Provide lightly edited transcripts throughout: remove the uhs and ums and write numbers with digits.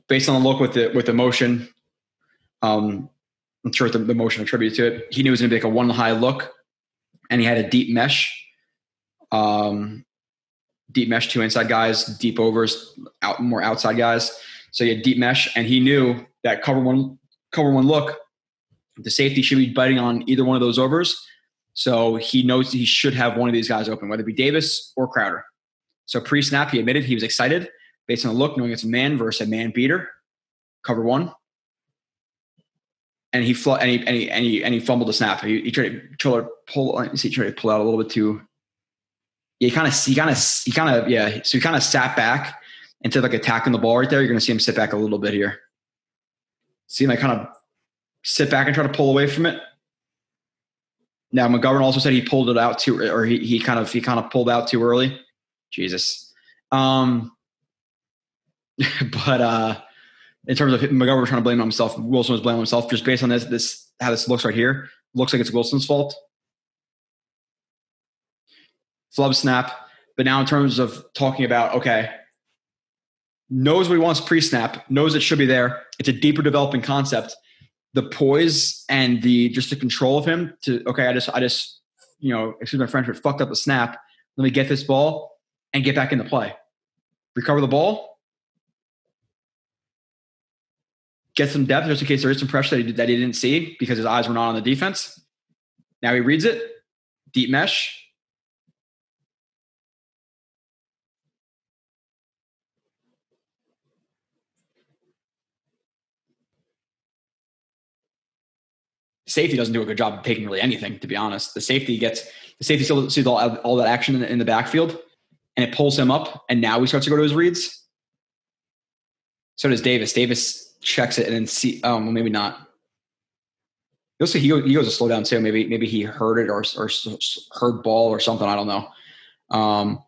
based on the look with the motion, I'm sure the motion attributed to it, he knew it was going to be like a one high look, and he had a deep mesh, two inside guys, deep overs, more outside guys. So he had deep mesh, and he knew that cover one look, the safety should be biting on either one of those overs. So he knows he should have one of these guys open, whether it be Davis or Crowder. So pre-snap, he admitted he was excited based on the look, knowing it's a man versus a man beater, cover one. And he fumbled the snap. He tried to pull out a little bit too. Yeah, he kind of sat back instead of like attacking the ball right there. You're going to see him sit back a little bit here. See him like kind of sit back and try to pull away from it. Now McGovern also said he pulled it out too, or he kind of pulled out too early. Jesus. But in terms of McGovern trying to blame himself, Wilson was blaming himself just based on this how this looks right here. Looks like it's Wilson's fault. Flub snap. But now in terms of talking about, okay, knows what he wants pre-snap, knows it should be there. It's a deeper developing concept. The poise and the control of him to, okay, I just excuse my French, but fucked up the snap. Let me get this ball and get back into play. Recover the ball. Get some depth just in case there is some pressure that he didn't see because his eyes were not on the defense. Now he reads it. Deep mesh. Safety doesn't do a good job of taking really anything, to be honest. The safety still sees all that action in the backfield, and it pulls him up, and now he starts to go to his reads. So does Davis. Davis checks it and then maybe not. You'll see he goes to slow down too. Maybe he heard it or heard ball or something. I don't know.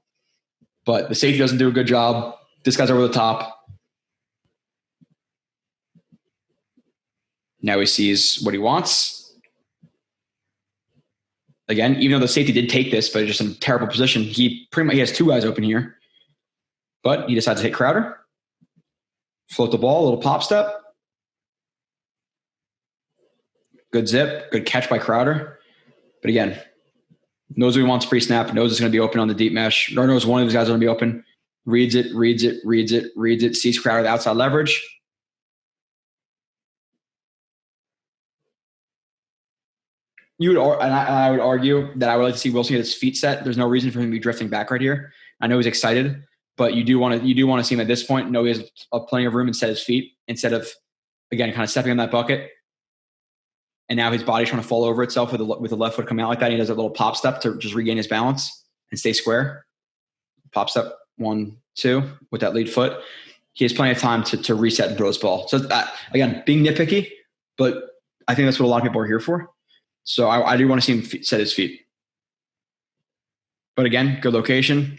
But the safety doesn't do a good job. This guy's over the top. Now he sees what he wants. Again, even though the safety did take this, but just in a terrible position, he has two guys open here. But he decides to hit Crowder. Float the ball, a little pop step. Good zip, good catch by Crowder. But again, knows what he wants pre-snap, knows it's going to be open on the deep mesh, or knows one of these guys is going to be open. Reads it, sees Crowder with outside leverage. I would argue that I would like to see Wilson get his feet set. There's no reason for him to be drifting back right here. I know he's excited, but you do want to see him at this point know he has plenty of room and set his feet instead of, again, kind of stepping on that bucket. And now his body's trying to fall over itself with the left foot coming out like that. He does a little pop step to just regain his balance and stay square. Pop step 1, 2 with that lead foot. He has plenty of time to reset and throw his ball. So again, being nitpicky, but I think that's what a lot of people are here for. So I do want to see him set his feet. But again, good location.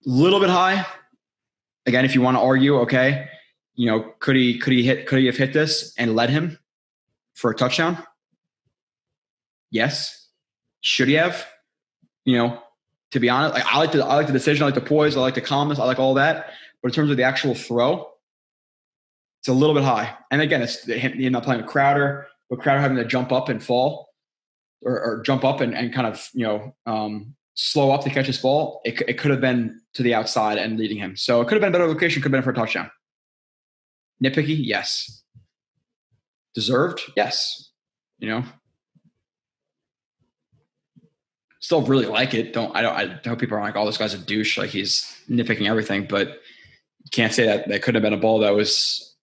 A little bit high. Again, if you want to argue, okay, could he have hit this and led him for a touchdown? Yes. Should he have? To be honest, I like the decision, I like the poise, I like the calmness, I like all that. But in terms of the actual throw, it's a little bit high. And again, it's him not playing with Crowder, but Crowder having to jump up and fall. Or jump up and kind of, slow up to catch his ball. It could have been to the outside and leading him. So it could have been a better location, could have been for a touchdown. Nitpicky? Yes. Deserved? Yes. Still really like it. I hope people are like, oh, this guy's a douche. Like he's nitpicking everything, but you can't say that could have been a ball that was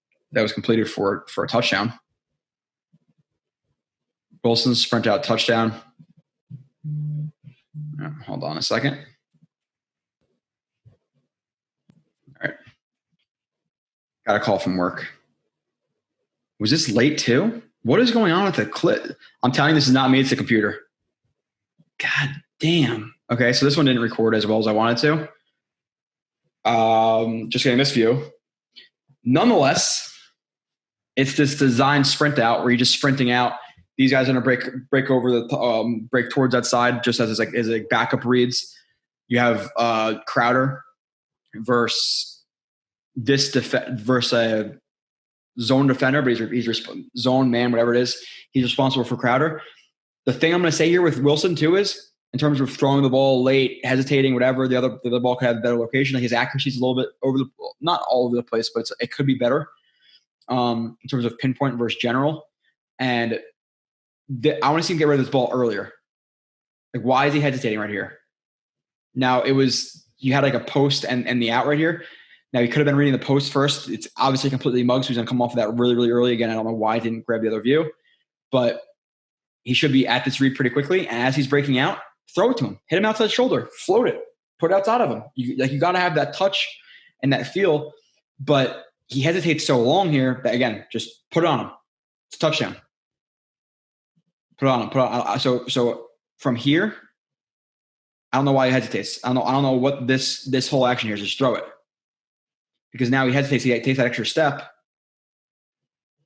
completed for a touchdown. Wilson sprint out touchdown. Hold on a second. All right. Got a call from work. Was this late too? What is going on with the clip? I'm telling you, this is not me. It's the computer. God damn. Okay, so this one didn't record as well as I wanted to. Just getting this view. Nonetheless, it's this design sprint out where you're just sprinting out. These guys are going to break over the break towards that side, just as backup reads. You have Crowder versus zone defender, but he's zone man, whatever it is. He's responsible for Crowder. The thing I'm going to say here with Wilson too is, in terms of throwing the ball late, hesitating, whatever, the other ball could have a better location. Like his accuracy is a little bit not all over the place, but it could be better in terms of pinpoint versus general. And I want to see him get rid of this ball earlier. Like, why is he hesitating right here? Now, you had like a post and the out right here. Now, he could have been reading the post first. It's obviously completely mugged, so he's going to come off of that really, really early. Again, I don't know why he didn't grab the other view, but he should be at this read pretty quickly. And as he's breaking out, throw it to him. Hit him outside the shoulder. Float it. Put it outside of him. You got to have that touch and that feel. But he hesitates so long here that, again, just put it on him. It's a touchdown. Put it on him. So from here, I don't know why he hesitates. I don't know what this whole action here is. Just throw it. Because now he hesitates. He takes that extra step,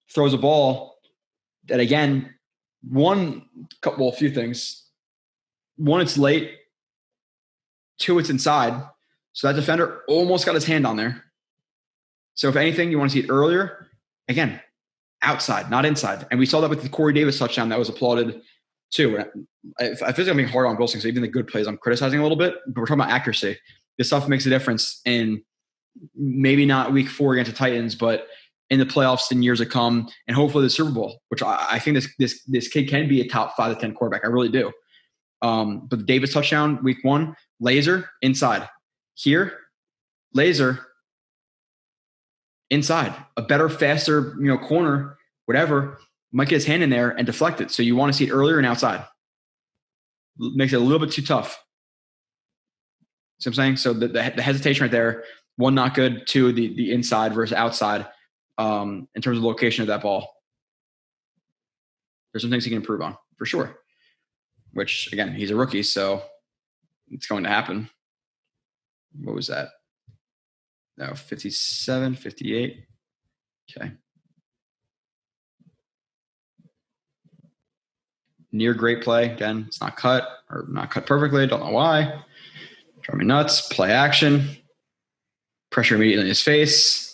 throws a ball that, again, a few things. One, it's late. Two, it's inside. So that defender almost got his hand on there. So if anything, you want to see it earlier. Again, outside, not inside. And we saw that with the Corey Davis touchdown that was applauded too. I feel like I'm being hard on Wilson, so even the good plays I'm criticizing a little bit, but we're talking about accuracy. This stuff makes a difference in maybe not week 4 against the Titans, but in the playoffs in years to come, and hopefully the Super Bowl, which I think this kid can be a top 5 to 10 quarterback. I really do. But the Davis touchdown, week 1, laser, inside. Here, laser, inside. A better, faster, corner, whatever, might get his hand in there and deflect it. So you want to see it earlier and outside. Makes it a little bit too tough. See what I'm saying? So the hesitation right there, 1, not good. 2, the inside versus outside in terms of the location of that ball. There's some things he can improve on, for sure. Which, again, he's a rookie, so it's going to happen. What was that? No, 57, 58. Okay. Near great play. Again, it's not cut or not cut perfectly. Don't know why. Drive me nuts. Play action. Pressure immediately in his face.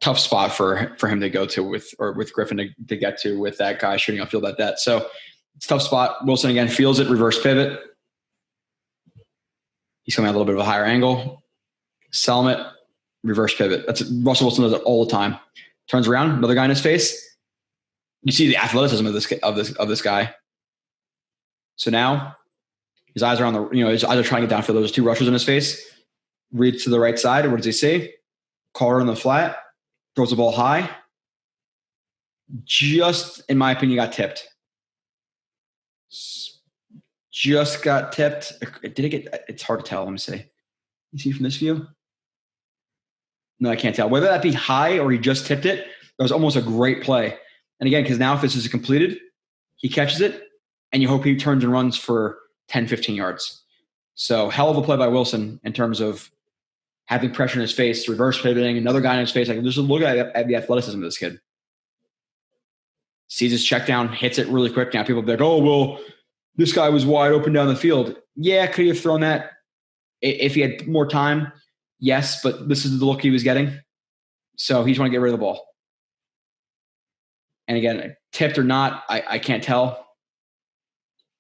Tough spot for him to go to with Griffin to get to with that guy shooting upfield like that. So it's a tough spot. Wilson again feels it, reverse pivot. He's coming at a little bit of a higher angle. Helmet, reverse pivot. Russell Wilson does it all the time. Turns around, another guy in his face. You see the athleticism of this guy. So now his eyes are on his eyes are trying to get downfield. Those 2 rushers in his face. Reads to the right side. What does he see? Carter in the flat. Throws the ball high. Just, in my opinion, got tipped. Just got tipped. Did it get? It's hard to tell. Let me see. You see from this view? No, I can't tell. Whether that be high or he just tipped it, that was almost a great play. And again, because now if this is completed, he catches it, and you hope he turns and runs for 10, 15 yards. So hell of a play by Wilson in terms of having pressure in his face, reverse pivoting, another guy in his face. Like, just look at the athleticism of this kid. Sees his check down, hits it really quick. Now people are like, oh, well, this guy was wide open down the field. Yeah, could he have thrown that if he had more time? Yes, but this is the look he was getting. So he just want to get rid of the ball. And again, tipped or not, I can't tell.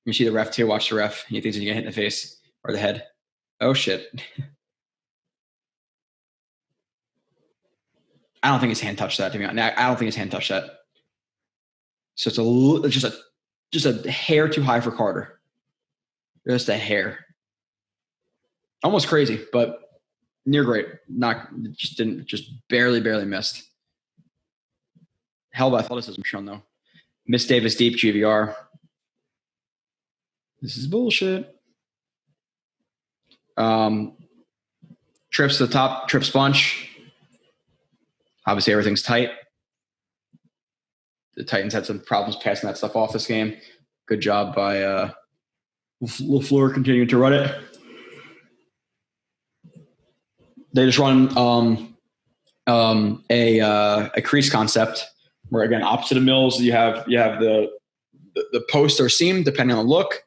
You see the ref too. Watch the ref. He thinks he's going to hit in the face or the head. Oh, shit. I don't think his hand touched that, to be honest. I don't think his hand touched that. So it's just a hair too high for Carter. Just a hair. Almost crazy, but near great. Just barely missed. Hell of athleticism shown though. Miss Davis deep GVR. This is bullshit. Trips to the top, trips bunch. Obviously, everything's tight. The Titans had some problems passing that stuff off this game. Good job by LaFleur continuing to run it. They just run a crease concept where again, opposite of Mills, you have the post or seam, depending on the look,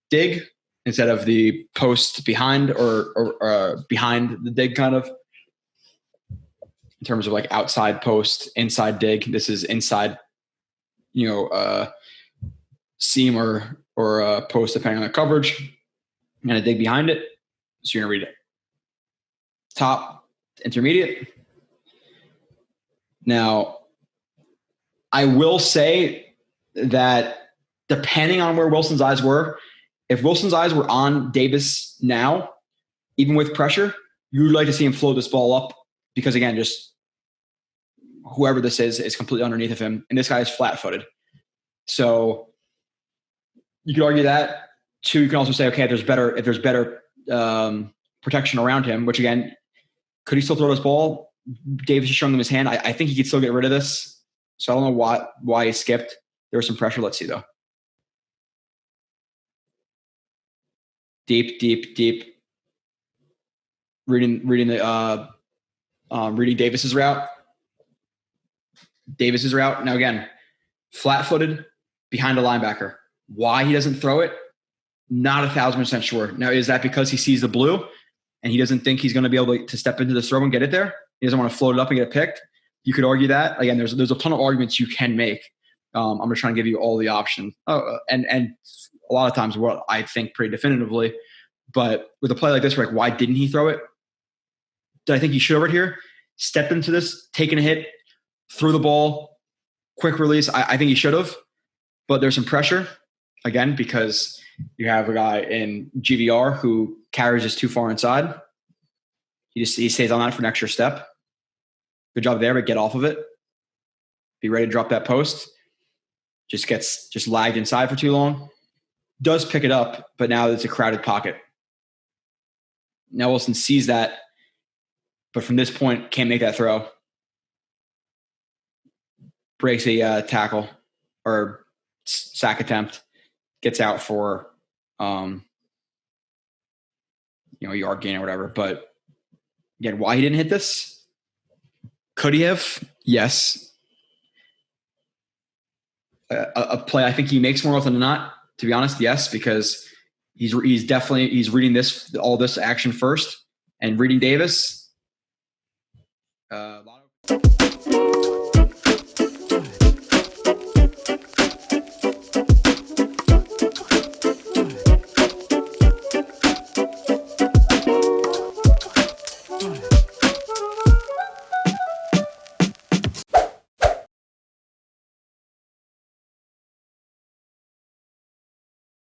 dig instead of the post behind or behind the dig kind of. In terms of like outside post, inside dig, this is inside, seam or post depending on the coverage, and a dig behind it. So you're going to read it. Top, intermediate. Now, I will say that depending on where Wilson's eyes were, if Wilson's eyes were on Davis now, even with pressure, you would like to see him float this ball up because, again, just whoever this is completely underneath of him, and this guy is flat-footed. So you could argue that. Two, you can also say, okay, if there's better protection around him, which again, could he still throw this ball? Davis is showing him his hand. I think he could still get rid of this. So I don't know why he skipped. There was some pressure. Let's see though. Deep. Reading Davis's route. Now again, flat-footed behind a linebacker. Why he doesn't throw it? Not 1,000% sure. Now, is that because he sees the blue and he doesn't think he's going to be able to step into the throw and get it there? He doesn't want to float it up and get it picked. You could argue that. Again, there's a ton of arguments you can make. I'm just trying to give you all the options. And a lot of times what I think pretty definitively. But with a play like this, why didn't he throw it? Did I think he should have right here? Stepped into this, taken a hit, threw the ball, quick release. I think he should have. But there's some pressure, again, because you have a guy in GVR who carries us too far inside. He stays on that for an extra step. Good job there, but get off of it. Be ready to drop that post. Just lagged inside for too long. Does pick it up, but now it's a crowded pocket. Now Wilson sees that, but from this point, can't make that throw. Breaks a tackle or sack attempt. Gets out for yard gain or whatever. But again, why he didn't hit this? Could he have? Yes. A play I think he makes more often than not, to be honest, yes, because he's reading all this action first and reading Davis.